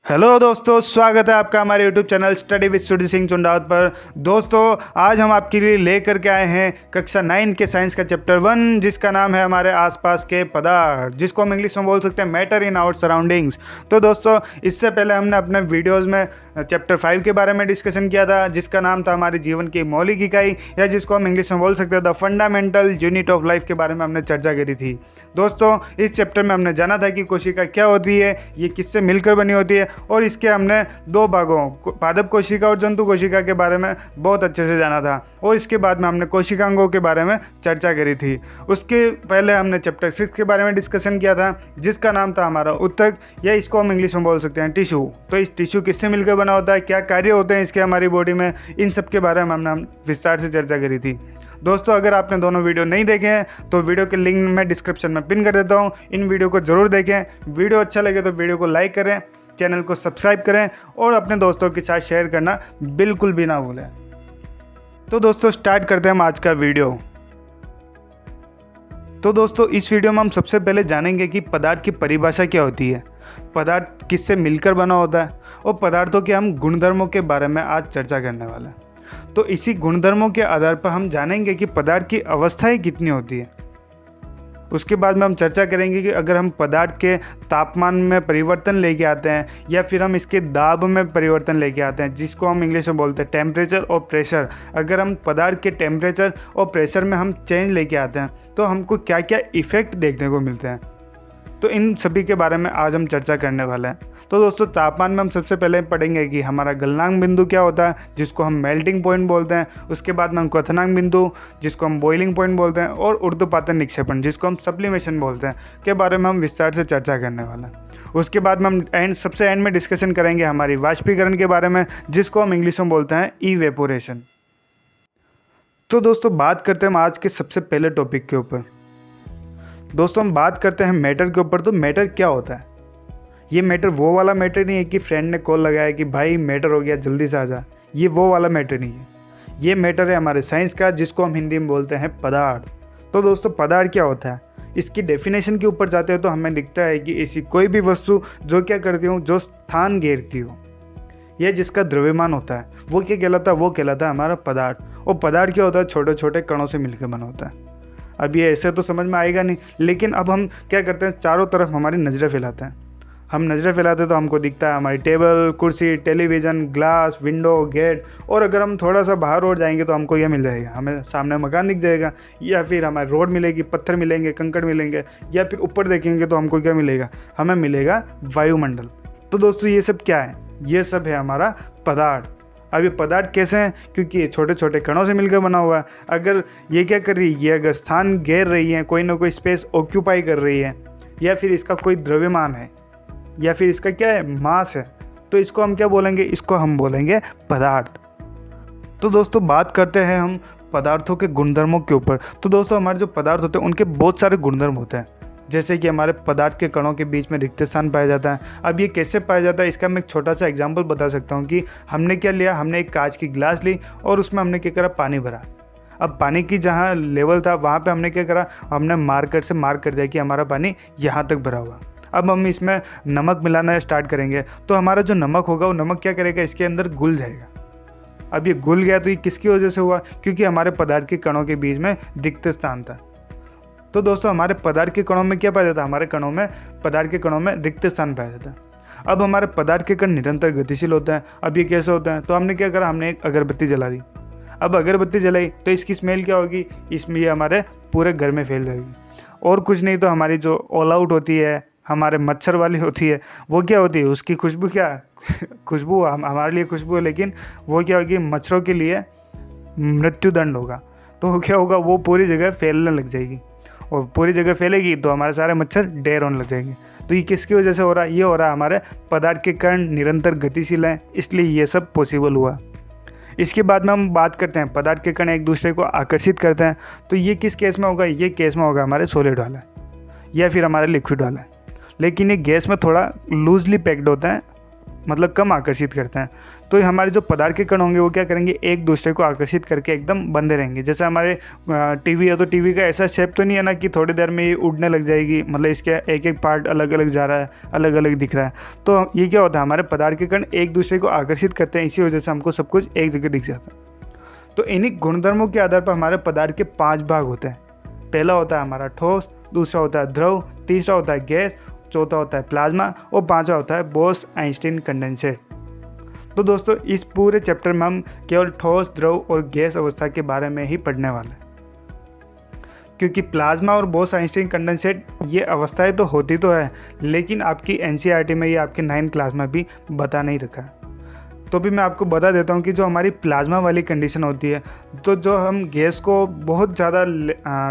Hello दोस्तों, स्वागत है आपका हमारे यूट्यूब चैनल स्टडी विद सुडी सिंह चुंडावत पर। दोस्तों, आज हम आपके लिए लेकर के आए हैं कक्षा 9 के साइंस का चैप्टर 1, जिसका नाम है हमारे आसपास के पदार्थ, जिसको हम इंग्लिश में बोल सकते हैं मैटर इन आवर सराउंडिंग्स। तो दोस्तों, इससे पहले हमने अपने वीडियोज़ में चैप्टर 5 के बारे में डिस्कशन किया था, जिसका नाम था हमारे जीवन की मौलिक इकाई, या जिसको हम इंग्लिश में बोल सकते हैं the fundamental unit of life के बारे में हमने चर्चा करी थी। दोस्तों, इस चैप्टर में हमने जाना था कि कोशिका क्या होती है, ये किससे मिलकर बनी होती है, और इसके हमने दो भागों पादप कोशिका और जंतु कोशिका के बारे में बहुत अच्छे से जाना था, और इसके बाद में हमने कोशिकांगों के बारे में चर्चा करी थी। उसके पहले हमने चैप्टर 6 के बारे में डिस्कशन किया था, जिसका नाम था हमारा ऊतक, या इसको हम इंग्लिश में बोल सकते हैं टिश्यू। तो इस टिश्यू किससे मिलकर बना होता है, क्या कार्य होते हैं इसके हमारी बॉडी में, इन सब के बारे में हमने विस्तार से चर्चा करी थी। दोस्तों, अगर आपने दोनों वीडियो नहीं देखे हैं तो वीडियो के लिंक मैं डिस्क्रिप्शन में पिन कर देता हूं, इन वीडियो को ज़रूर देखें। वीडियो अच्छा लगे तो वीडियो को लाइक करें, चैनल को सब्सक्राइब करें और अपने दोस्तों के साथ शेयर करना बिल्कुल भी ना भूलें। तो दोस्तों, स्टार्ट करते हैं हम आज का वीडियो। तो दोस्तों, इस वीडियो में हम सबसे पहले जानेंगे कि पदार्थ की परिभाषा क्या होती है, पदार्थ किससे मिलकर बना होता है, और पदार्थों के हम गुणधर्मों के बारे में आज चर्चा करने वाले हैं। तो इसी गुणधर्मों के आधार पर हम जानेंगे कि पदार्थ की अवस्थाएं कितनी होती है। उसके बाद में हम चर्चा करेंगे कि अगर हम पदार्थ के तापमान में परिवर्तन लेके आते हैं, या फिर हम इसके दाब में परिवर्तन लेके आते हैं, जिसको हम इंग्लिश में बोलते हैं टेम्परेचर और प्रेशर। अगर हम पदार्थ के टेम्परेचर और प्रेशर में हम चेंज लेके आते हैं तो हमको क्या क्या इफ़ेक्ट देखने को मिलते हैं, तो इन सभी के बारे में आज हम चर्चा करने वाले हैं। तो दोस्तों, तापमान में हम सबसे पहले पढ़ेंगे कि हमारा गलनांक बिंदु क्या होता है, जिसको हम मेल्टिंग पॉइंट बोलते हैं। उसके बाद में हम क्वथनांक बिंदु, जिसको हम बॉइलिंग पॉइंट बोलते हैं, और ऊर्ध्वपातन निक्षेपण, जिसको हम सब्लिमेशन बोलते हैं, के बारे में हम विस्तार से चर्चा करने वाले हैं। उसके बाद में हम सबसे एंड में डिस्कशन करेंगे हमारी वाष्पीकरण के बारे में, जिसको हम इंग्लिश में बोलते हैं इवेपोरेशन। तो दोस्तों, बात करते हैं हम आज के सबसे पहले टॉपिक के ऊपर। दोस्तों, हम बात करते हैं मैटर के ऊपर। तो मैटर क्या होता है? ये मैटर वो वाला मैटर नहीं है कि फ्रेंड ने कॉल लगाया कि भाई मैटर हो गया जल्दी से आ जा, ये वो वाला मैटर नहीं है। ये मैटर है हमारे साइंस का, जिसको हम हिंदी में बोलते हैं पदार्थ। तो दोस्तों, पदार्थ क्या होता है, इसकी डेफिनेशन के ऊपर जाते हो तो हमें दिखता है कि ऐसी कोई भी वस्तु जो क्या करती हो, जो स्थान घेरती हो, यह जिसका द्रव्यमान होता है, वो क्या कहलाता है, वो कहलाता है हमारा पदार्थ। और पदार्थ क्या होता है, छोटे छोटे कणों से मिलकर बना होता है। अब ये ऐसे तो समझ में आएगा नहीं, लेकिन अब हम क्या करते हैं, चारों तरफ हमारी नज़रें फैलाते हैं। हम नज़रें फैलाते हैं तो हमको दिखता है हमारी टेबल, कुर्सी, टेलीविज़न, ग्लास, विंडो, गेट। और अगर हम थोड़ा सा बाहर और जाएंगे तो हमको यह मिल जाएगा, हमें सामने मकान दिख जाएगा, या फिर हमारी रोड मिलेगी, पत्थर मिलेंगे, कंकड़ मिलेंगे, या फिर ऊपर देखेंगे तो हमको क्या मिलेगा, हमें मिलेगा वायुमंडल। तो दोस्तों, ये सब क्या है, ये सब है हमारा पदार्थ। अब ये पदार्थ कैसे हैं, क्योंकि ये छोटे छोटे कणों से मिलकर बना हुआ है। अगर ये क्या कर रही है, ये अगर स्थान घेर रही है, कोई ना कोई स्पेस ऑक्यूपाई कर रही है, या फिर इसका कोई द्रव्यमान है, या फिर इसका क्या है, मास है, तो इसको हम क्या बोलेंगे, इसको हम बोलेंगे पदार्थ। तो दोस्तों, बात करते हैं हम पदार्थों के गुणधर्मों के ऊपर। तो दोस्तों, हमारे जो पदार्थ होते हैं उनके बहुत सारे गुणधर्म होते हैं, जैसे कि हमारे पदार्थ के कणों के बीच में रिक्त स्थान पाया जाता है। अब ये कैसे पाया जाता है, इसका मैं एक छोटा सा एग्जांपल बता सकता हूँ कि हमने क्या लिया, हमने एक कांच की गिलास ली और उसमें हमने क्या करा, पानी भरा। अब पानी की जहाँ लेवल था वहाँ पे हमने क्या करा, हमने मार्कर से मार्क कर दिया कि हमारा पानी यहाँ तक भरा हुआ। अब हम इसमें नमक मिलाना स्टार्ट करेंगे तो हमारा जो नमक होगा वो नमक क्या करेगा, इसके अंदर घुल जाएगा। अब ये घुल गया तो ये किसकी वजह से हुआ, क्योंकि हमारे पदार्थ के कणों के बीच में रिक्त स्थान था। तो दोस्तों, हमारे पदार्थ के कणों में क्या पाया जाता है, हमारे कणों में, पदार्थ के कणों में रिक्त स्थान पाया जाता है। अब हमारे पदार्थ के कण निरंतर गतिशील होते हैं। अब ये कैसे होता है, तो हमने क्या करा, हमने एक अगरबत्ती जला दी। अब अगरबत्ती जलाई तो इसकी स्मेल क्या होगी, इसमें ये हमारे पूरे घर में फैल जाएगी। और कुछ नहीं तो हमारी जो ऑल आउट होती है, हमारे मच्छर वाली होती है, वो क्या होती है, उसकी खुशबू क्या खुशबू हमारे लिए खुशबू है, लेकिन वो क्या होगी, मच्छरों के लिए मृत्युदंड होगा। तो वो क्या होगा, वो पूरी जगह फैलने लग जाएगी, और पूरी जगह फैलेगी तो हमारे सारे मच्छर ढेर होने लग जाएंगे। तो ये किसकी वजह से हो रहा है, ये हो रहा है हमारे पदार्थ के कण निरंतर गतिशील हैं, इसलिए ये सब पॉसिबल हुआ। इसके बाद में हम बात करते हैं पदार्थ के कण एक दूसरे को आकर्षित करते हैं। तो ये किस केस में होगा, ये केस में होगा हमारे सॉलिड वाला, या फिर हमारे लिक्विड वाला। लेकिन ये गैस में थोड़ा लूजली पैक्ड होता है, मतलब कम आकर्षित करते हैं। तो हमारे जो पदार्थ के कण होंगे वो क्या करेंगे, एक दूसरे को आकर्षित करके एकदम बंधे रहेंगे। जैसे हमारे टीवी है तो टीवी का ऐसा शेप तो नहीं है ना कि थोड़ी देर में ये उड़ने लग जाएगी, मतलब इसके एक एक पार्ट अलग अलग जा रहा है, अलग अलग दिख रहा है। तो ये क्या होता है, हमारे पदार्थ के कण एक दूसरे को आकर्षित करते हैं, इसी वजह से हमको सब कुछ एक जगह दिख जाता है। तो इन्हीं गुणधर्मों के आधार पर हमारे पदार्थ के 5 भाग होते हैं। पहला होता है हमारा ठोस, दूसरा होता है द्रव, तीसरा होता है गैस, चौथा होता है प्लाज्मा और पांचवा होता है बोस आइंस्टीन कंडेंसेट। तो दोस्तों इस पूरे चैप्टर में हम केवल ठोस, द्रव और गैस अवस्था के बारे में ही पढ़ने वाले हैं, क्योंकि प्लाज्मा और बोस आइंस्टीन कंडेंसेट ये अवस्थाएं तो होती तो है, लेकिन आपकी एनसीईआरटी में ये आपके 9th क्लास में भी बता नहीं रखा है। तो भी मैं आपको बता देता हूँ कि जो हमारी प्लाज्मा वाली कंडीशन होती है, तो जो हम गैस को बहुत ज़्यादा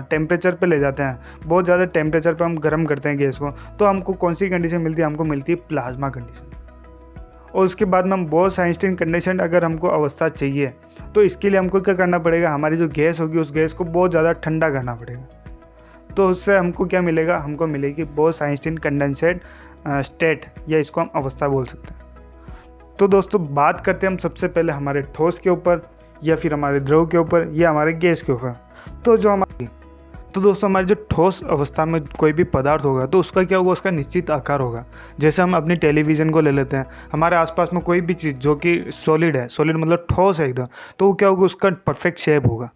टेम्परेचर पे ले जाते हैं, बहुत ज़्यादा टेम्परेचर पे हम गर्म करते हैं गैस को, तो हमको कौन सी कंडीशन मिलती है, हमको मिलती है प्लाज्मा कंडीशन। और उसके बाद में हम बोस आइंस्टीन कंडीशन अगर हमको अवस्था चाहिए तो इसके लिए हमको क्या करना पड़ेगा, हमारी जो गैस होगी उस गैस को बहुत ज़्यादा ठंडा करना पड़ेगा। तो उससे हमको क्या मिलेगा, हमको मिलेगी बोस आइंस्टीन कंडेंसेट स्टेट, या इसको हम अवस्था बोल सकते हैं। तो दोस्तों बात करते हैं हम सबसे पहले हमारे ठोस के ऊपर, या फिर हमारे द्रव के ऊपर, या हमारे गैस के ऊपर। तो दोस्तों हमारी जो ठोस अवस्था में कोई भी पदार्थ होगा तो उसका क्या होगा, उसका निश्चित आकार होगा। जैसे हम अपनी टेलीविज़न को ले लेते हैं, हमारे आसपास में कोई भी चीज़ जो कि सॉलिड है, सॉलिड मतलब ठोस है एकदम, तो वो क्या होगा, उसका परफेक्ट शेप होगा,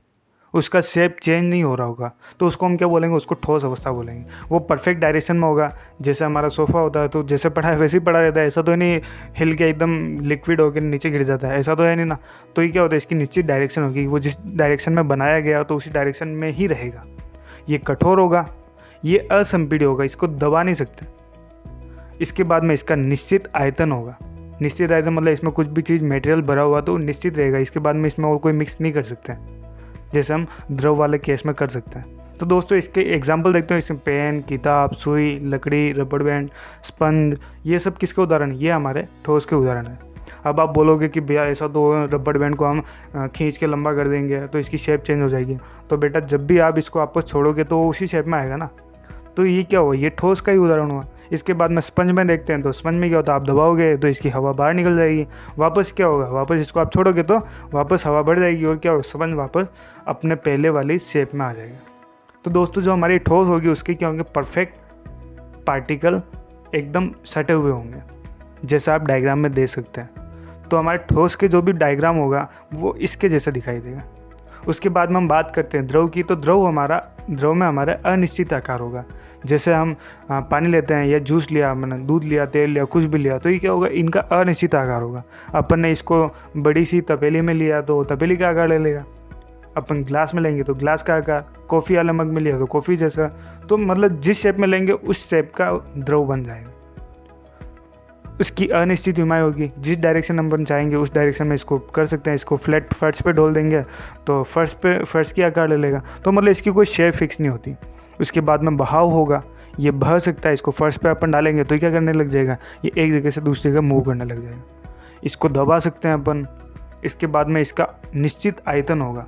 उसका शेप चेंज नहीं हो रहा होगा, तो उसको हम क्या बोलेंगे, उसको ठोस अवस्था बोलेंगे। वो परफेक्ट डायरेक्शन में होगा। जैसे हमारा सोफ़ा होता है तो जैसे पड़ा है वैसे ही पड़ा रहता है, ऐसा तो नहीं हिल के एकदम लिक्विड होकर नीचे गिर जाता है, ऐसा तो है नहीं ना। तो ये क्या होता है, इसकी निश्चित डायरेक्शन होगी, वो जिस डायरेक्शन में बनाया गया तो उसी डायरेक्शन में ही रहेगा। ये कठोर होगा, ये असंपीड्य होगा, इसको दबा नहीं सकते। इसके बाद में इसका निश्चित आयतन होगा। निश्चित आयतन मतलब इसमें कुछ भी चीज़ मटेरियल भरा हुआ तो निश्चित रहेगा, इसके बाद में इसमें और कोई मिक्स नहीं कर सकते, जैसे हम द्रव वाले केस में कर सकते हैं। तो दोस्तों इसके एग्जाम्पल देखते हैं, इसमें पेन, किताब, सुई, लकड़ी, रबड़ बैंड, स्पंज, ये सब किसके उदाहरण, ये हमारे ठोस के उदाहरण है। अब आप बोलोगे कि भैया ऐसा तो रबड़ बैंड को हम खींच के लंबा कर देंगे तो इसकी शेप चेंज हो जाएगी। तो बेटा जब भी आप इसको आपस छोड़ोगे तो उसी शेप में आएगा ना। तो ये क्या हुआ, ये ठोस का ही उदाहरण हुआ। इसके बाद में स्पंज में देखते हैं, तो स्पंज में क्या होता है, आप दबाओगे तो इसकी हवा बाहर निकल जाएगी, वापस क्या होगा, वापस इसको आप छोड़ोगे तो वापस हवा बढ़ जाएगी और क्या होगा, स्पंज वापस अपने पहले वाली शेप में आ जाएगा। तो दोस्तों जो हमारी ठोस होगी उसके क्या होंगे, परफेक्ट पार्टिकल एकदम सटे हुए होंगे, जैसा आप डायग्राम में देख सकते हैं। तो हमारे ठोस के जो भी डायग्राम होगा वो इसके जैसा दिखाई देगा। उसके बाद में हम बात करते हैं द्रव की। तो द्रव में हमारा अनिश्चित आकार होगा। जैसे हम पानी लेते हैं या जूस लिया, मैंने दूध लिया, तेल लिया, कुछ भी लिया, तो ये क्या होगा, इनका अनिश्चित आकार होगा। अपन ने इसको बड़ी सी तपेली में लिया तो तपेली का आकार ले लेगा, अपन ग्लास में लेंगे तो ग्लास का आकार, कॉफ़ी वाले मग में लिया तो कॉफ़ी जैसा। तो मतलब जिस शेप में लेंगे उस शेप का द्रव बन जाएगा। उसकी अनिश्चित विमाएँ होगी, जिस डायरेक्शन हम चाहेंगे उस डायरेक्शन में इसको कर सकते हैं। इसको फ्लैट फर्श पे ढोल देंगे तो फर्श की आकार ले लेगा। तो मतलब इसकी कोई शेप फिक्स नहीं होती। उसके बाद में बहाव होगा, ये बह सकता है, इसको फर्श पे अपन डालेंगे तो क्या करने लग जाएगा, ये एक जगह से दूसरी जगह मूव करने लग जाएगा। इसको दबा सकते हैं अपन। इसके बाद में इसका निश्चित आयतन होगा।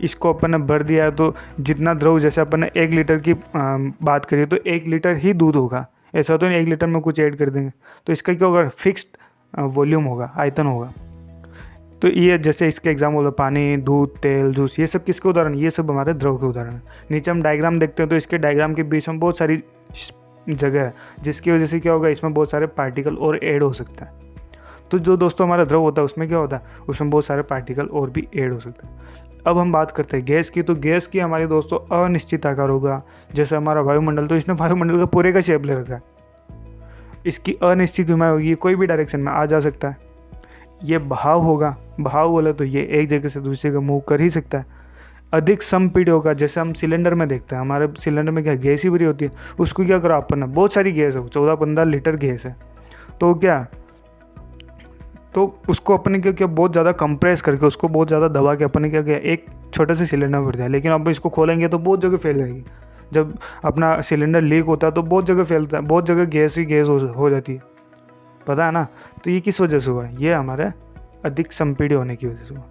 इसको अपन ने भर दिया है तो जितना द्रव, जैसे अपन ने 1 लीटर की बात करी तो 1 लीटर ही दूध होगा, ऐसा तो नहीं 1 लीटर में कुछ ऐड कर देंगे। तो इसका क्या होगा, फिक्स्ड वॉल्यूम होगा, आयतन होगा। तो ये जैसे इसके एग्जाम्पल हो पानी, दूध, तेल, जूस, ये सब किसके उदाहरण, ये सब हमारे द्रव के उदाहरण हैं। नीचे हम डायग्राम देखते हैं तो इसके डायग्राम के बीच में बहुत सारी जगह है, जिसकी वजह से क्या होगा, इसमें बहुत सारे पार्टिकल और ऐड हो सकता है। तो जो दोस्तों हमारा द्रव होता है उसमें क्या होता है, उसमें बहुत सारे पार्टिकल और भी ऐड हो सकते हैं। अब हम बात करते हैं गैस की। तो गैस की हमारे दोस्तों अनिश्चित आकार होगा। जैसे हमारा वायुमंडल, तो इसने वायुमंडल का पूरे का शेप ले रखा है। इसकी अनिश्चित विमाएँ होगी, कोई भी डायरेक्शन में आ जा सकता है। ये बहाव होगा, बहाव बोले तो ये एक जगह से दूसरी जगह मूव कर ही सकता है। अधिक समपीड होगा, जैसे हम सिलेंडर में देखते हैं, हमारे सिलेंडर में क्या गैस ही भरी होती है, उसको क्या करो अपन ने, बहुत सारी गैस है, 14-15 लीटर गैस है, तो क्या, तो उसको अपन ने क्या बहुत ज़्यादा कंप्रेस करके, उसको बहुत ज़्यादा दबा के अपन ने क्या किया, एक छोटे से सिलेंडर भर दिया। लेकिन अब इसको खोलेंगे तो बहुत जगह फैल जाएगी। जब अपना सिलेंडर लीक होता है तो बहुत जगह फैलता है, बहुत जगह गैस ही गैस हो जाती है, पता है ना। तो ये किस वजह से हुआ, ये हमारे अधिक संपीड्य होने की वजह से हुआ।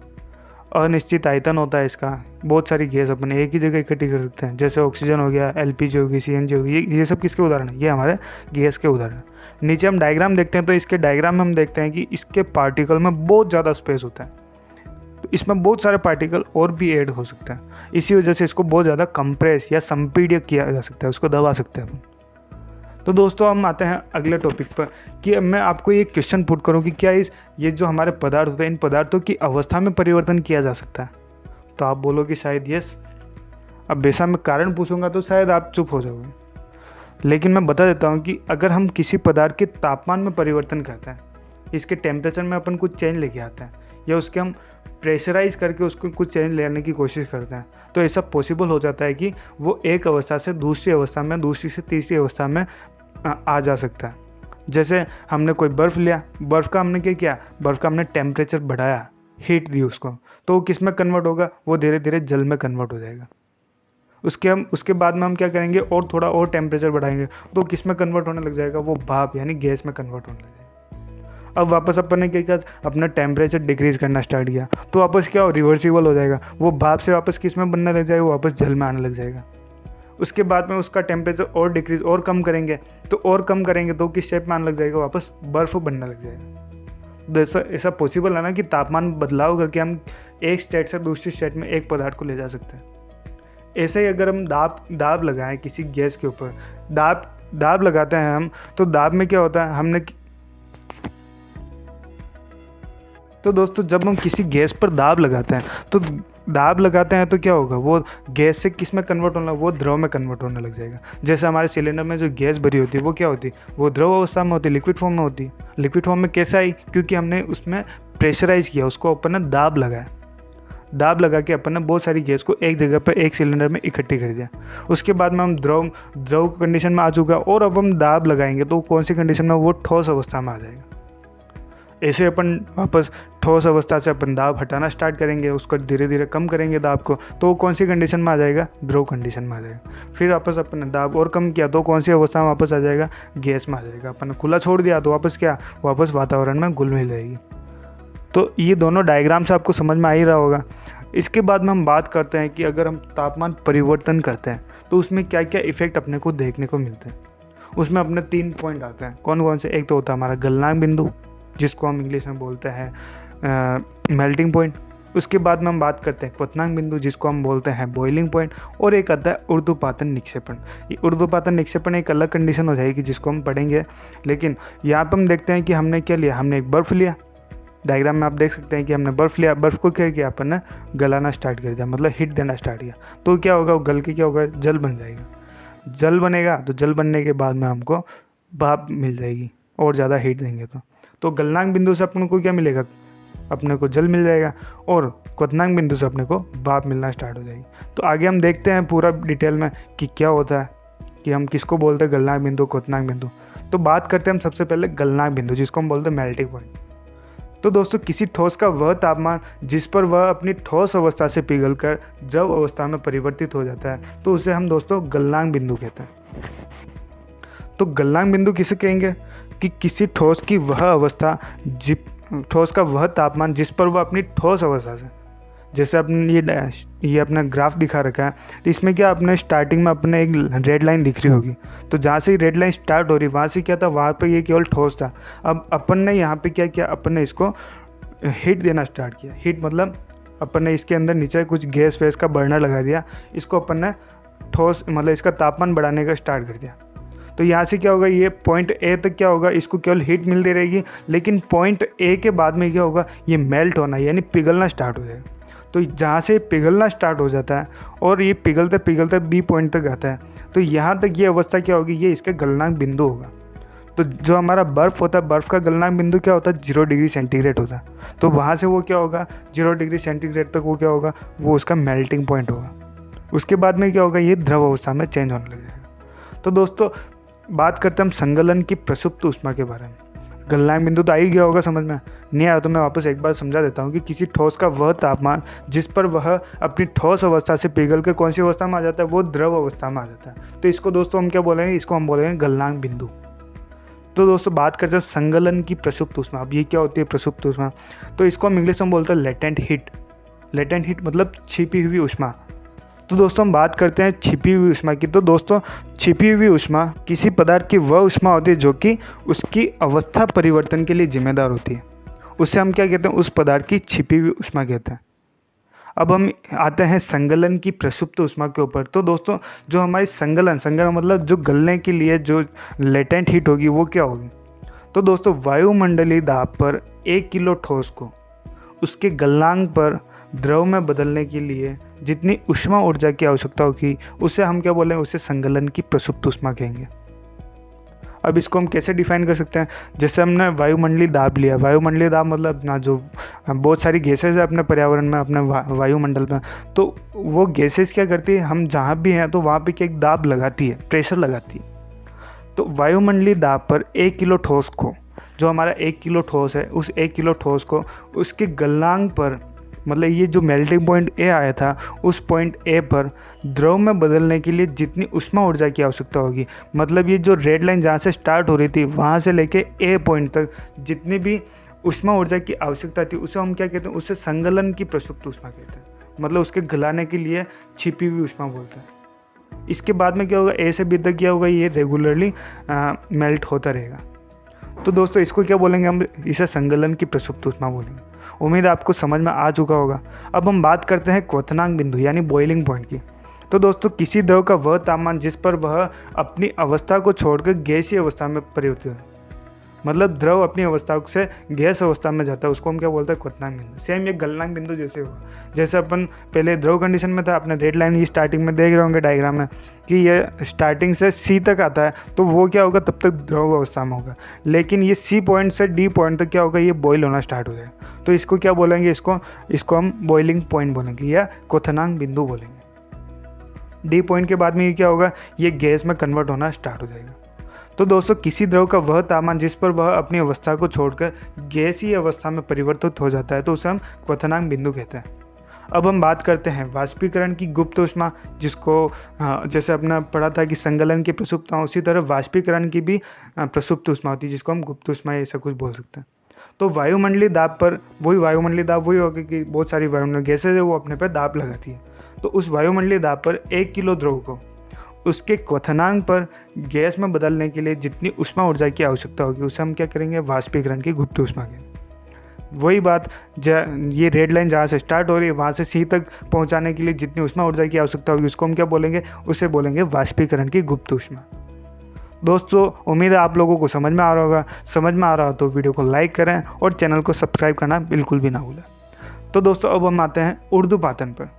अनिश्चित आयतन होता है इसका। बहुत सारी गैस अपन एक ही जगह इकट्ठी कर सकते हैं, जैसे ऑक्सीजन हो गया, एलपीजी होगी, सीएनजी होगी, ये सब किसके उदाहरण है? ये हमारे गैस के उदाहरण हैं। नीचे हम डायग्राम देखते हैं, तो इसके डायग्राम में हम देखते हैं कि इसके पार्टिकल में बहुत ज़्यादा स्पेस होता है, तो इसमें बहुत सारे पार्टिकल और भी ऐड हो सकते हैं। इसी वजह से इसको बहुत ज़्यादा कंप्रेस या संपीड्य किया जा सकता है, उसको दबा सकते हैं अपन। तो दोस्तों हम आते हैं अगले टॉपिक पर कि अब मैं आपको ये क्वेश्चन पुट करूँ कि क्या ये जो हमारे पदार्थ होते हैं, इन पदार्थों की अवस्था में परिवर्तन किया जा सकता है? तो आप बोलोगे शायद यस। अब वैसा मैं कारण पूछूंगा तो शायद आप चुप हो जाओगे, लेकिन मैं बता देता हूँ कि अगर हम किसी पदार्थ के तापमान में परिवर्तन करते हैं, इसके टेम्परेचर में अपन कुछ चेंज लेके आते हैं, या उसके हम प्रेशराइज करके उसको कुछ चेंज लेने की कोशिश करते हैं, तो ऐसा पॉसिबल हो जाता है कि वो एक अवस्था से दूसरी अवस्था में, दूसरी से तीसरी अवस्था में आ जा सकता है। जैसे हमने कोई बर्फ़ लिया, बर्फ़ का हमने क्या किया, बर्फ़ का हमने टेम्परेचर बढ़ाया, हीट दी उसको, तो वो किस में कन्वर्ट होगा? वो धीरे धीरे जल में कन्वर्ट हो जाएगा। उसके बाद में हम क्या करेंगे, और थोड़ा और टेम्परेचर बढ़ाएंगे, तो किस में कन्वर्ट होने लग जाएगा? वो भाप यानी गैस में कन्वर्ट होने लग जाएगा। अब वापस अपन ने क्या किया, अपना टेम्परेचर डिक्रीज करना स्टार्ट किया, तो वापस क्या हो, रिवर्सिबल हो जाएगा। वो भाप से वापस किस में बनने लग जाएगा? वो वापस जल में आने लग जाएगा। उसके बाद में उसका टेम्परेचर और डिक्रीज और कम करेंगे, तो किस शेप में आने लग जाएगा? वापस बर्फ़ बनने लग जाएगा। तो ऐसा पॉसिबल है ना कि तापमान बदलाव करके हम एक स्टेट से दूसरी स्टेट में एक पदार्थ को ले जा सकते हैं। ऐसे ही अगर हम दाब लगाएं किसी गैस के ऊपर, दाब लगाते हैं हम, तो दाब में क्या होता है, तो दोस्तों जब हम किसी गैस पर दाब लगाते हैं तो क्या होगा, वो गैस से किस में कन्वर्ट होना, वो द्रव में कन्वर्ट होने लग जाएगा। जैसे हमारे सिलेंडर में जो गैस भरी होती है वो क्या होती है, वो द्रव अवस्था में होती है, लिक्विड फॉर्म में होती है। लिक्विड फॉर्म में कैसे आई? क्योंकि हमने उसमें प्रेशराइज किया, उसको अपन ने दाब लगाया। दाब लगा के अपन ने बहुत सारी गैस को एक जगह पर एक सिलेंडर में इकट्ठी कर दिया। उसके बाद में हम द्रव कंडीशन में आ चुका, और अब हम दाब लगाएंगे तो कौन सी कंडीशन में, वो ठोस अवस्था में आ जाएगा। ऐसे अपन वापस ठोस अवस्था से अपन दाब हटाना स्टार्ट करेंगे, उसको धीरे धीरे कम करेंगे दाब को, तो वो कौन सी कंडीशन में आ जाएगा? द्रव कंडीशन में आ जाएगा। फिर वापस अपन ने दाब और कम किया तो कौन सी अवस्था में वापस आ जाएगा? गैस में आ जाएगा। अपन ने खुला छोड़ दिया तो वापस क्या, वापस वातावरण में घुल मिल जाएगी। तो ये दोनों डायग्राम से आपको समझ में आ ही रहा होगा। इसके बाद में हम बात करते हैं कि अगर हम तापमान परिवर्तन करते हैं तो उसमें क्या क्या इफेक्ट अपने को देखने को मिलते हैं। उसमें अपने 3 पॉइंट आते हैं। कौन कौन से? एक तो होता है हमारा गलनांक बिंदु, जिसको हम इंग्लिश में बोलते हैं मेल्टिंग पॉइंट। उसके बाद में हम बात करते हैं क्वथनांक बिंदु, जिसको हम बोलते हैं बॉइलिंग पॉइंट। और एक आता है ऊर्ध्वपातन निक्षेपण। ये ऊर्ध्वपातन निक्षेपण एक अलग कंडीशन हो जाएगी जिसको हम पढ़ेंगे, लेकिन यहाँ पर हम देखते हैं कि हमने क्या लिया, हमने एक बर्फ़ लिया। डायग्राम में आप देख सकते हैं कि हमने बर्फ़ लिया, बर्फ़ को क्या किया, अपन ने गलाना स्टार्ट कर दिया, मतलब हीट देना स्टार्ट किया। तो क्या होगा, वो गल के क्या होगा, जल बन जाएगा। जल बनेगा तो जल बनने के बाद में हमको भाप मिल जाएगी, और ज़्यादा हीट देंगे तो गलनांक बिंदु से अपन को क्या मिलेगा, अपने को जल मिल जाएगा, और क्वथनांक बिंदु से अपने को भाप मिलना स्टार्ट हो जाएगी। तो आगे हम देखते हैं पूरा डिटेल में कि क्या होता है, कि हम किसको बोलते हैं गलनांक बिंदु, क्वथनांक बिंदु। तो बात करते हैं हम सबसे पहले गलनांक बिंदु, जिसको हम बोलते हैं मेल्टिंग पॉइंट। तो दोस्तों किसी ठोस का वह तापमान जिस पर वह अपनी ठोस अवस्था से पिघलकर द्रव अवस्था में परिवर्तित हो जाता है, तो उसे हम दोस्तों गलनांक बिंदु कहते हैं। तो गलनांक बिंदु किसे कहेंगे, कि किसी ठोस की वह अवस्था, ठोस का वह तापमान जिस पर वह अपनी ठोस अवस्था से, जैसे अपने ये अपना ग्राफ दिखा रखा है, तो इसमें क्या अपने स्टार्टिंग में अपने एक रेड लाइन दिख रही होगी, तो जहाँ से रेड लाइन स्टार्ट हो रही वहाँ से क्या था, वहाँ पे ये केवल ठोस था। अब अपन ने यहाँ पे क्या किया, अपन ने इसको हीट देना स्टार्ट किया। हीट मतलब अपन ने इसके अंदर नीचे कुछ गैस वैस का बर्नर लगा दिया, इसको अपन ने ठोस मतलब इसका तापमान बढ़ाने का स्टार्ट कर दिया। तो यहाँ से क्या होगा, ये पॉइंट ए तक क्या होगा, इसको केवल हीट मिलती रहेगी, लेकिन पॉइंट ए के बाद में क्या होगा, ये मेल्ट होना यानी पिघलना स्टार्ट हो जाएगा। तो जहाँ से पिघलना स्टार्ट हो जाता है और ये पिघलते पिघलते बी पॉइंट तक आता है, तो यहाँ तक ये अवस्था क्या होगी, ये इसका गलनांक बिंदु होगा। तो जो हमारा बर्फ़ होता है, बर्फ़ का गलनांक बिंदु क्या होता है, 0 डिग्री सेंटीग्रेड होता है। तो वहाँ से वो क्या होगा, 0 डिग्री सेंटीग्रेड तक वो क्या होगा, वो उसका मेल्टिंग पॉइंट होगा। उसके बाद में क्या होगा, ये द्रव अवस्था में चेंज होने लग जाएगा। तो दोस्तों बात करते हैं हम संगलन की प्रसुप्त ऊष्मा के बारे में। गलनांक बिंदु तो आ ही गया होगा समझ में, नहीं आया तो मैं वापस एक बार समझा देता हूँ कि किसी ठोस का वह तापमान जिस पर वह अपनी ठोस अवस्था से पिघल के कौन सी अवस्था में आ जाता है, वो द्रव अवस्था में आ जाता है। तो इसको दोस्तों हम क्या बोलेंगे, इसको हम बोलेंगे गलनांक बिंदु। तो दोस्तों बात करते हैं संगलन की प्रसुप्त ऊष्मा। अब ये क्या होती है प्रसुप्त ऊष्मा, तो इसको हम इंग्लिश में बोलते हैं लेटेंट हीट। लेटेंट हीट मतलब छिपी हुई ऊष्मा। तो दोस्तों हम बात करते हैं छिपी हुई ऊष्मा की। तो दोस्तों छिपी हुई ऊष्मा किसी पदार्थ की वह ऊष्मा होती है जो कि उसकी अवस्था परिवर्तन के लिए जिम्मेदार होती है। उसे हम क्या कहते हैं, उस पदार्थ की छिपी हुई ऊष्मा कहते हैं। अब हम आते हैं संगलन की प्रसुप्त ऊष्मा के ऊपर। तो दोस्तों जो हमारी संगलन मतलब जो गलने के लिए जो लेटेंट हीट होगी वो क्या होगी। तो दोस्तों वायुमंडलीय दाब पर 1 किलो ठोस को उसके गलनांक पर द्रव में बदलने के लिए जितनी ऊष्मा ऊर्जा की आवश्यकता होगी उसे हम क्या बोलेंगे, उसे संगलन की प्रसुप्त ऊष्मा कहेंगे। अब इसको हम कैसे डिफाइन कर सकते हैं, जैसे हमने वायुमंडलीय दाब लिया। वायुमंडलीय दाब मतलब ना जो बहुत सारी गैसेज है अपने पर्यावरण में, अपने वायुमंडल में, तो वो गैसेज क्या करती है, हम जहाँ भी हैं तो वहाँ पे क्या एक दाब लगाती है, प्रेशर लगाती है। तो वायुमंडलीय दाब पर 1 किलो ठोस को, जो हमारा 1 किलो ठोस है, उस 1 किलो ठोस को उसके गलनांक पर, मतलब ये जो मेल्टिंग पॉइंट ए आया था उस पॉइंट ए पर द्रव में बदलने के लिए जितनी ऊष्मा ऊर्जा की आवश्यकता होगी, मतलब ये जो रेड लाइन जहाँ से स्टार्ट हो रही थी वहाँ से लेके ए पॉइंट तक जितनी भी ऊष्मा ऊर्जा की आवश्यकता थी उसे हम क्या कहते हैं, उसे संगलन की प्रसुप्त ऊष्मा कहते हैं। मतलब उसके गलाने के लिए छिपी हुई ऊष्मा बोलते हैं। इसके बाद में क्या होगा, ए से बी तक क्या होगा, ये रेगुलरली मेल्ट होता रहेगा। तो दोस्तों इसको क्या बोलेंगे, हम इसे संगलन की प्रसुप्त ऊष्मा बोलेंगे। उम्मीद है आपको समझ में आ चुका होगा। अब हम बात करते हैं क्वथनांक बिंदु यानी बॉइलिंग पॉइंट की। तो दोस्तों किसी द्रव का वह तापमान जिस पर वह अपनी अवस्था को छोड़कर गैसीय अवस्था में परिवर्तित है, मतलब द्रव अपनी अवस्था से गैस अवस्था में जाता है, उसको हम क्या बोलते हैं, क्वथनांक बिंदु। सेम ये गलनांक बिंदु जैसे होगा, जैसे अपन पहले द्रव कंडीशन में था, अपने रेड लाइन ये स्टार्टिंग में देख रहे होंगे डायग्राम में कि ये स्टार्टिंग से सी तक आता है, तो वो क्या होगा, तब तक द्रव अवस्था में होगा। लेकिन ये सी पॉइंट से डी पॉइंट तक क्या होगा, ये बॉयल होना स्टार्ट हो जाएगा। तो इसको क्या बोलेंगे, इसको हम बॉइलिंग पॉइंट बोलेंगे या क्वथनांक बिंदु बोलेंगे। डी पॉइंट के बाद में ये क्या होगा, ये गैस में कन्वर्ट होना स्टार्ट हो जाएगा। तो दोस्तों किसी द्रव का वह तापमान जिस पर वह अपनी अवस्था को छोड़कर गैसीय अवस्था में परिवर्तित हो जाता है तो उसे हम क्वथनांक बिंदु कहते हैं। अब हम बात करते हैं वाष्पीकरण की गुप्त ऊष्मा, जिसको जैसे अपना पढ़ा था कि संगलन की प्रसुप्त, उसी तरह वाष्पीकरण की भी प्रसुप्त ऊष्मा होती है, जिसको हम गुप्त ऊष्मा ऐसा कुछ बोल सकते हैं। तो वायुमंडलीय दाब पर वायुमंडलीय दाब वही होगा कि बहुत सारी वायुमंडलीय गैसेज है वो अपने पर दाब लगाती है। तो उस वायुमंडलीय दाब पर 1 किलो द्रव को उसके क्वथनांक पर गैस में बदलने के लिए जितनी ऊष्मा ऊर्जा की आवश्यकता होगी उसे हम क्या करेंगे, वाष्पीकरण की गुप्त ऊष्मा करेंगे। वही बात ये रेड लाइन जहाँ से स्टार्ट हो रही है वहाँ से सी तक पहुँचाने के लिए जितनी ऊष्मा ऊर्जा की आवश्यकता होगी उसको हम क्या बोलेंगे, उसे बोलेंगे वाष्पीकरण की गुप्त ऊष्मा। दोस्तों उम्मीद है आप लोगों को समझ में आ रहा होगा। समझ में आ रहा हो तो वीडियो को लाइक करें और चैनल को सब्सक्राइब करना बिल्कुल भी ना भूलें। तो दोस्तों अब हम आते हैं ऊर्ध्वपातन पर।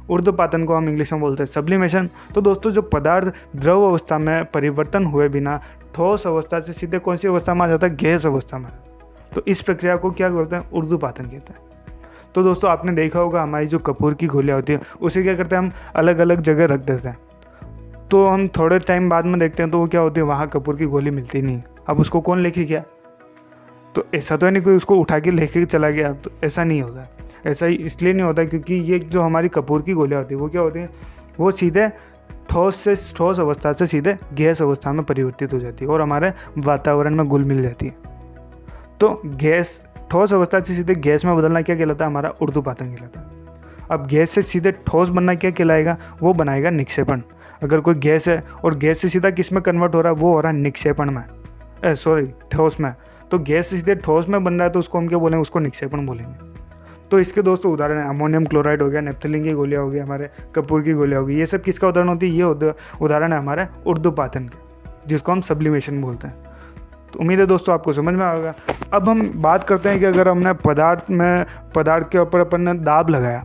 ऊर्ध्वपातन को हम इंग्लिश में बोलते हैं सब्लिमेशन। तो दोस्तों जो पदार्थ द्रव अवस्था में परिवर्तन हुए बिना ठोस अवस्था से सीधे कौन सी अवस्था में आ जाता है, गैस अवस्था में, तो इस प्रक्रिया को क्या बोलते हैं, ऊर्ध्वपातन कहते हैं। तो दोस्तों आपने देखा होगा हमारी जो कपूर की गोलियाँ होती है उसे क्या करते हैं, हम अलग अलग जगह रख देते हैं। तो हम थोड़े टाइम बाद में देखते हैं तो वो क्या होती है, वहाँ कपूर की गोली मिलती नहीं। अब उसको कौन लेके गया, तो ऐसा तो नहीं कोई उसको उठा के लेके चला गया, तो ऐसा नहीं होता। ऐसा ही इसलिए नहीं होता क्योंकि ये जो हमारी कपूर की गोलियाँ होती है वो क्या होती हैं, वो सीधे ठोस अवस्था से सीधे गैस अवस्था में परिवर्तित हो जाती है और हमारे वातावरण में घुल मिल जाती है। तो ठोस अवस्था से सीधे गैस में बदलना क्या कहलाता है, हमारा ऊर्ध्वपातन कहलाता है। अब गैस से सीधे ठोस बनना क्या कहलाएगा, वो बनाएगा निक्षेपण। अगर कोई गैस है और गैस से सीधा किस में कन्वर्ट हो रहा है, वो हो रहा है निक्षेपण में, ठोस में। तो गैस से सीधे ठोस में बन रहा है तो उसको हम क्या बोलेंगे, उसको निक्षेपण बोलेंगे। तो इसके दोस्तों उदाहरण है अमोनियम क्लोराइड हो गया, नेप्थलीन की गोलियाँ हो गई, हमारे कपूर की गोलियाँ हो गई, ये सब किसका उदाहरण होती है, ये उदाहरण है हमारे ऊर्ध्वपातन का, जिसको हम सब्लिमेशन बोलते हैं। तो उम्मीद है दोस्तों आपको समझ में आएगा। अब हम बात करते हैं कि अगर हमने पदार्थ के ऊपर अपन ने दाब लगाया,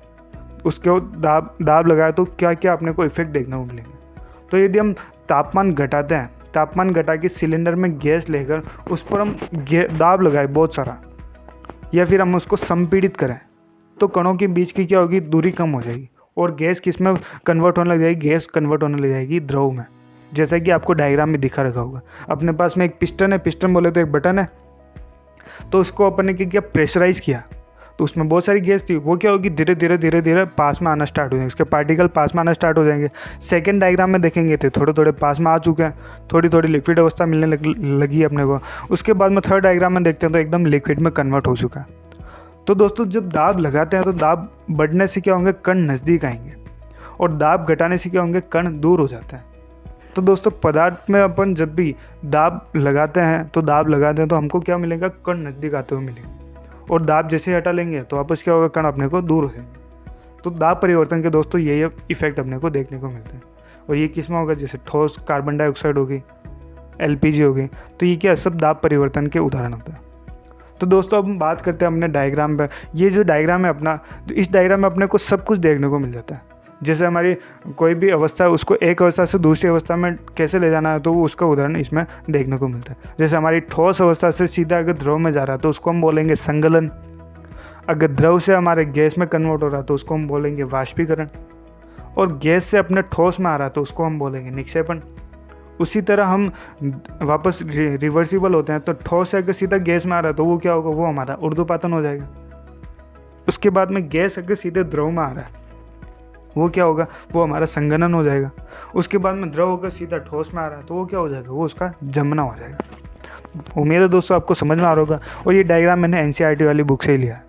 उसके दाब लगाया तो क्या क्या अपने को इफेक्ट देखने को मिलेंगे। तो यदि हम तापमान घटाते हैं, तापमान घटा के सिलेंडर में गैस लेकर उस पर हम दाब लगाए बहुत सारा, या फिर हम उसको संपीड़ित करें, तो कणों के बीच की क्या होगी, दूरी कम हो जाएगी और गैस किस में कन्वर्ट होने लग जाएगी, गैस कन्वर्ट होने लग जाएगी द्रव में। जैसा कि आपको डायग्राम में दिखा रखा होगा, अपने पास में एक पिस्टन है, पिस्टन बोले तो एक बटन है, तो उसको अपन ने क्या किया, प्रेशराइज किया, तो उसमें बहुत सारी गैस थी, वो क्या होगी, धीरे धीरे पास में आना स्टार्ट हो जाएंगे, उसके पार्टिकल पास में आना स्टार्ट हो जाएंगे। सेकंड डायग्राम में देखेंगे तो थोड़े थोड़े पास में आ चुके हैं, थोड़ी थोड़ी लिक्विड अवस्था मिलने लगी अपने को। उसके बाद में थर्ड डायग्राम में देखते हैं तो एकदम लिक्विड में कन्वर्ट हो चुका है। तो दोस्तों जब दाब लगाते हैं तो दाब बढ़ने से क्या होंगे, कण नज़दीक आएंगे, और दाब घटाने से क्या होंगे, कण दूर हो जाते हैं। तो दोस्तों पदार्थ में अपन जब भी दाब लगाते हैं तो हमको क्या मिलेगा, कण नज़दीक आते हुए मिलेंगे, और दाब जैसे ही हटा लेंगे तो वापस क्या होगा, कण अपने को दूर हो जाएंगे। तो दाब परिवर्तन के दोस्तों यही इफेक्ट अपने को देखने को मिलते हैं। और ये किस में होगा, जैसे ठोस कार्बन डाइऑक्साइड होगी, LPG होगी, तो ये क्या सब दाब परिवर्तन के उदाहरण होते हैं। तो दोस्तों अब हम बात करते हैं अपने डायग्राम पे। ये जो डायग्राम है अपना, तो इस डायग्राम में अपने को सब कुछ देखने को मिल जाता है। जैसे हमारी कोई भी अवस्था है उसको एक अवस्था से दूसरी अवस्था में कैसे ले जाना है, तो उसका उदाहरण इसमें देखने को मिलता है। जैसे हमारी ठोस अवस्था से सीधा अगर द्रव में जा रहा है तो उसको हम बोलेंगे संगलन। अगर द्रव से हमारे गैस में कन्वर्ट हो रहा है तो उसको हम बोलेंगे वाष्पीकरण। और गैस से अपने ठोस में आ रहा है तो उसको हम बोलेंगे निक्षेपण। उसी तरह हम वापस रिवर्सिबल होते हैं, तो ठोस से अगर सीधा गैस में आ रहा है तो वो क्या होगा, वो हमारा ऊर्ध्वपातन हो जाएगा। उसके बाद में गैस अगर सीधे द्रव में आ रहा है वो क्या होगा, वो हमारा संघनन हो जाएगा। उसके बाद में द्रव अगर सीधा ठोस में आ रहा है तो वो क्या हो जाएगा, वो उसका जमना हो जाएगा। उम्मीद है दोस्तों आपको समझ में आ रहा होगा, और ये डायग्राम मैंने NCERT वाली बुक से ही लिया है।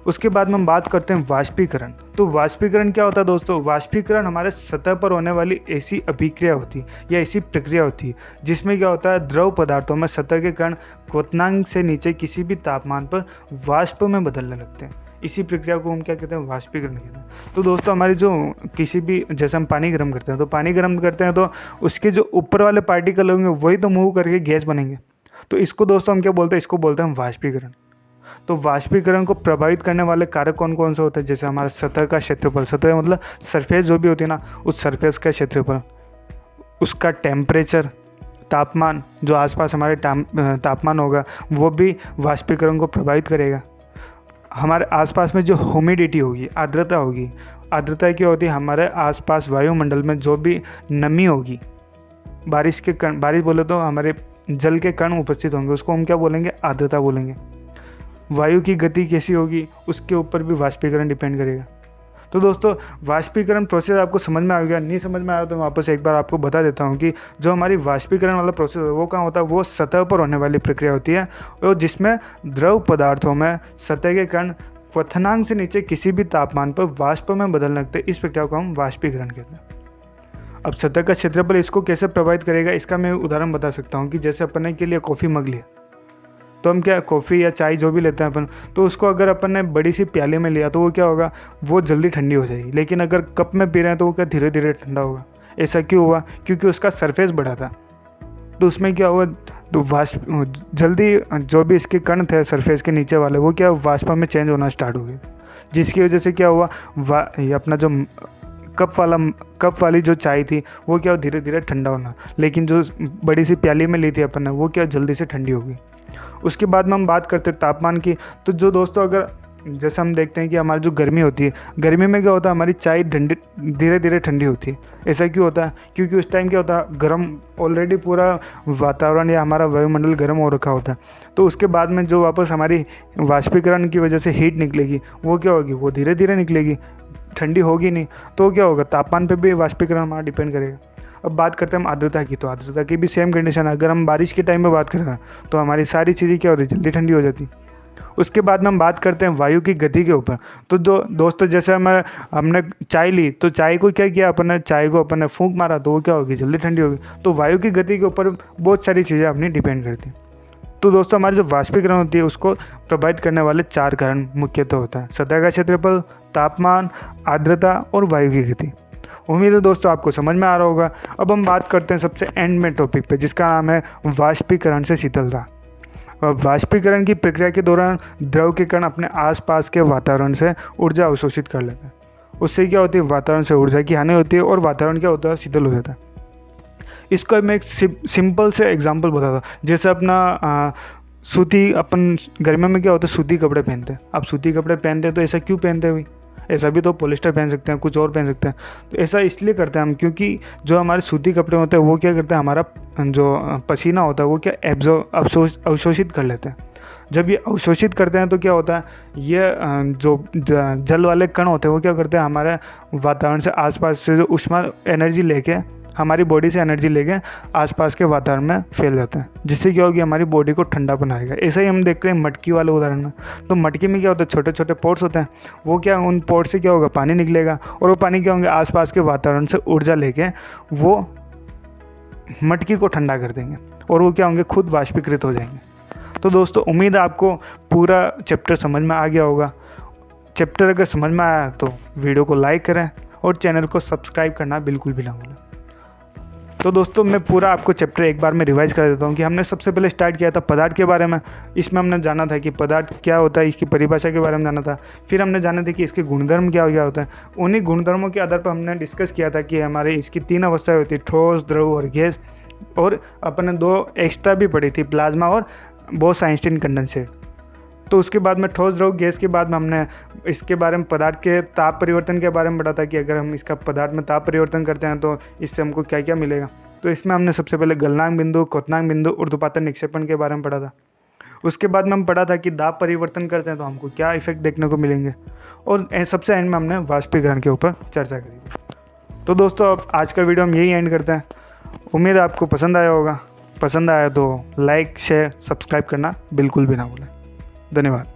उसके बाद में हम बात करते हैं वाष्पीकरण। तो वाष्पीकरण क्या होता है दोस्तों, वाष्पीकरण हमारे सतह पर होने वाली ऐसी अभिक्रिया होती है या ऐसी प्रक्रिया होती है जिसमें क्या होता है, द्रव पदार्थों में सतह के कण क्वथनांक से नीचे किसी भी तापमान पर वाष्प में बदलने लगते हैं। इसी प्रक्रिया को हम क्या कहते हैं, वाष्पीकरण कहते हैं। तो दोस्तों हमारी जो किसी भी, जैसे हम पानी गर्म करते हैं, तो पानी गर्म करते हैं तो उसके जो ऊपर वाले पार्टिकल होंगे वही तो मूव करके गैस बनेंगे। तो इसको दोस्तों हम क्या बोलते हैं, इसको बोलते हैं हम वाष्पीकरण। तो वाष्पीकरण को प्रभावित करने वाले कारक कौन कौन से होते हैं, जैसे हमारा सतह का क्षेत्रफल, सतह मतलब सरफेस जो भी होती है ना, उस सरफेस का क्षेत्रफल, उसका टेम्परेचर, तापमान, जो आसपास हमारे तापमान होगा वो भी वाष्पीकरण को प्रभावित करेगा। हमारे आसपास में जो ह्यूमिडिटी होगी, आर्द्रता होगी, आर्द्रता क्या होती है, हमारे आसपास वायुमंडल में जो भी नमी होगी, बारिश के कण, बारिश बोले तो हमारे जल के कण उपस्थित होंगे, उसको हम क्या बोलेंगे, आर्द्रता बोलेंगे। वायु की गति कैसी होगी उसके ऊपर भी वाष्पीकरण डिपेंड करेगा। तो दोस्तों वाष्पीकरण प्रोसेस आपको समझ में आ गया, नहीं समझ में आया तो मैं वापस एक बार आपको बता देता हूँ कि जो हमारी वाष्पीकरण वाला प्रोसेस है वो कहाँ होता है, वो सतह पर होने वाली प्रक्रिया होती है, और जिसमें द्रव पदार्थों में सतह के कण क्वथनांक से नीचे किसी भी तापमान पर वाष्प में बदलने लगते हैं। इस प्रक्रिया को हम वाष्पीकरण कहते हैं। अब सतह का क्षेत्रफल इसको कैसे प्रभावित करेगा, इसका मैं उदाहरण बता सकता हूँ कि जैसे अपन के लिए कॉफ़ी मग लिया, तो हम क्या कॉफ़ी या चाय जो भी लेते हैं अपन, तो उसको अगर अपन ने बड़ी सी प्याली में लिया तो वो क्या होगा, वो जल्दी ठंडी हो जाएगी। लेकिन अगर कप में पी रहे हैं तो वो क्या धीरे धीरे ठंडा होगा। ऐसा क्यों हुआ, क्योंकि उसका सरफेस बड़ा था, तो उसमें क्या हुआ, तो वाष्प जल्दी जो भी इसके कण थे सरफेस के नीचे वाले वो क्या वाष्प में चेंज होना स्टार्ट हो गए, जिसकी वजह से क्या हुआ, ये अपना जो कप वाली जो चाय थी वो क्या धीरे धीरे ठंडा होना, लेकिन जो बड़ी सी प्याली में ली थी अपन ने वो क्या जल्दी से ठंडी हो गई। उसके बाद में हम बात करते हैं तापमान की। तो जो दोस्तों अगर जैसे हम देखते हैं कि हमारी जो गर्मी होती है, गर्मी में क्या होता है, हमारी चाय धीरे धीरे ठंडी होती है। ऐसा क्यों होता है, क्योंकि उस टाइम क्या होता है, गर्म ऑलरेडी पूरा वातावरण या हमारा वायुमंडल गर्म हो रखा होता है। तो उसके बाद में जो वापस हमारी वाष्पीकरण की वजह से हीट निकलेगी वो क्या होगी, वो धीरे धीरे निकलेगी, ठंडी होगी नहीं। तो क्या होगा, तापमान पे भी वाष्पीकरण हमारा डिपेंड करेगा। अब बात करते हैं हम आर्द्रता की, तो आर्द्रता की भी सेम कंडीशन है। अगर हम बारिश के टाइम में बात करें तो हमारी सारी चीज़ें क्या होती है, जल्दी ठंडी हो जाती। उसके बाद में हम बात करते हैं वायु की गति के ऊपर। तो जो दोस्तों जैसे हमने चाय ली, तो चाय को क्या किया, अपन ने चाय को अपन ने फूंक मारा तो वो क्या होगी, जल्दी ठंडी होगी। तो वायु की गति के ऊपर बहुत सारी चीज़ें अपनी डिपेंड करती हैं। तो दोस्तों हमारी जो वाष्पीकरण होती है उसको प्रभावित करने वाले 4 कारण मुख्यतः होता है, सतह का क्षेत्रफल, तापमान, आर्द्रता और वायु की गति। उम्मीद है दोस्तों आपको समझ में आ रहा होगा। अब हम बात करते हैं सबसे एंड में टॉपिक पे, जिसका नाम है वाष्पीकरण से शीतलता। वाष्पीकरण की प्रक्रिया के दौरान द्रव के कण अपने आसपास के वातावरण से ऊर्जा अवशोषित कर लेते हैं। उससे क्या होती है, वातावरण से ऊर्जा की हानि होती है और वातावरण क्या होता है, शीतल हो जाता है। इसको मैं एक सिंपल से एग्जांपल बताता, जैसे अपना सूती, अपन गर्मियों में क्या होता है, सूती कपड़े पहनते हैं। अब सूती कपड़े पहनते हैं तो ऐसा क्यों पहनते हैं भाई, ऐसा भी तो पॉलिस्टर पहन सकते हैं, कुछ और पहन सकते हैं। तो ऐसा इसलिए करते हैं हम, क्योंकि जो हमारे सूती कपड़े होते हैं वो क्या करते हैं, हमारा जो पसीना होता है वो क्या अवशोषित कर लेते हैं। जब ये अवशोषित करते हैं तो क्या होता है, ये जो जल वाले कण होते हैं वो क्या करते हैं, हमारे वातावरण से आसपास से जो ऊष्मा एनर्जी लेके हमारी बॉडी से एनर्जी लेके आसपास के वातावरण में फैल जाते हैं, जिससे क्या होगी, हमारी बॉडी को ठंडा बनाएगा। ऐसा ही हम देखते हैं मटकी वाले उदाहरण में। तो मटकी में क्या होता है, छोटे छोटे पोर्ट्स होते हैं। वो क्या, उन पोर्ट से क्या होगा, पानी निकलेगा, और वो पानी क्या होंगे, आसपास के वातावरण से ऊर्जा लेके वो मटकी को ठंडा कर देंगे, और वो क्या होंगे, खुद वाष्पीकृत हो जाएंगे। तो दोस्तों, उम्मीद है आपको पूरा चैप्टर समझ में आ गया होगा। चैप्टर अगर समझ में आया तो वीडियो को लाइक करें और चैनल को सब्सक्राइब करना बिल्कुल भी ना भूलें। तो दोस्तों, मैं पूरा आपको चैप्टर एक बार में रिवाइज कर देता हूँ कि हमने सबसे पहले स्टार्ट किया था पदार्थ के बारे में। इसमें हमने जाना था कि पदार्थ क्या होता है, इसकी परिभाषा के बारे में जाना था। फिर हमने जाना था कि इसके गुणधर्म क्या क्या होता है। उन्हीं गुणधर्मों के आधार पर हमने डिस्कस किया था कि हमारे इसकी 3 अवस्थाएं होती है, ठोस, द्रव और गैस। और अपने 2 एक्स्ट्रा भी पढ़ी थी, प्लाज्मा और बोस-आइंस्टीन कंडेंसेट। तो उसके बाद में ठोस, द्रव, गैस के बाद में हमने इसके बारे में पदार्थ के ताप परिवर्तन के बारे में पढ़ा था कि अगर हम इसका पदार्थ में ताप परिवर्तन करते हैं तो इससे हमको क्या क्या मिलेगा। तो इसमें हमने सबसे पहले गलनांक बिंदु, क्वथनांक बिंदु, ऊर्ध्वपातन निक्षेपण के बारे में पढ़ा था। उसके बाद में हम पढ़ा था कि दाब परिवर्तन करते हैं तो हमको क्या इफेक्ट देखने को मिलेंगे। और सबसे एंड में हमने वाष्पीकरण के ऊपर चर्चा करी। तो दोस्तों, अब आज का वीडियो हम यही एंड करते हैं। उम्मीद है आपको पसंद आया होगा। पसंद आया तो लाइक, शेयर, सब्सक्राइब करना बिल्कुल भी ना भूलें। धन्यवाद।